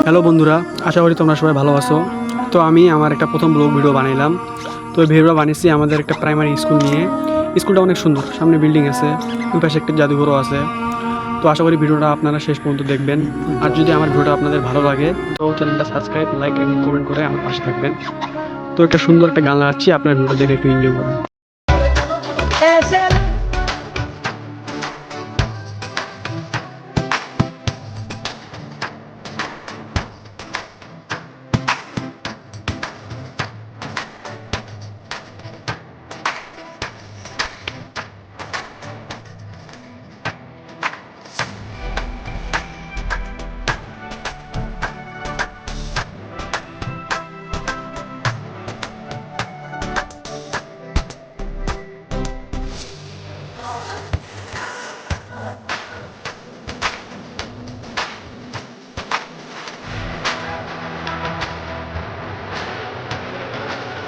Hello বন্ধুরা, আশা করি তোমরা সবাই ভালো আছো। তো আমি আমার একটা প্রথম ব্লগ ভিডিও বানাইলাম। তো এই ভিডিওটা বানিয়েছি আমাদের একটা প্রাইমারি স্কুল নিয়ে। স্কুলটা অনেক সুন্দর, সামনে বিল্ডিং আছে, ওই পাশে একটা জাদুঘরও আছে। তো আশা করি ভিডিওটা আপনারা শেষ পর্যন্ত দেখবেন। আর যদি আমার ভিডিওটা আপনাদের ভালো লাগে তো চ্যানেলটা সাবস্ক্রাইব, লাইক এবং কমেন্ট করে আমার পাশে থাকবেন। তো একটা সুন্দর একটা গান লাগাচ্ছি, আপনার ভিডিও দেখে একটু এনজয় করুন।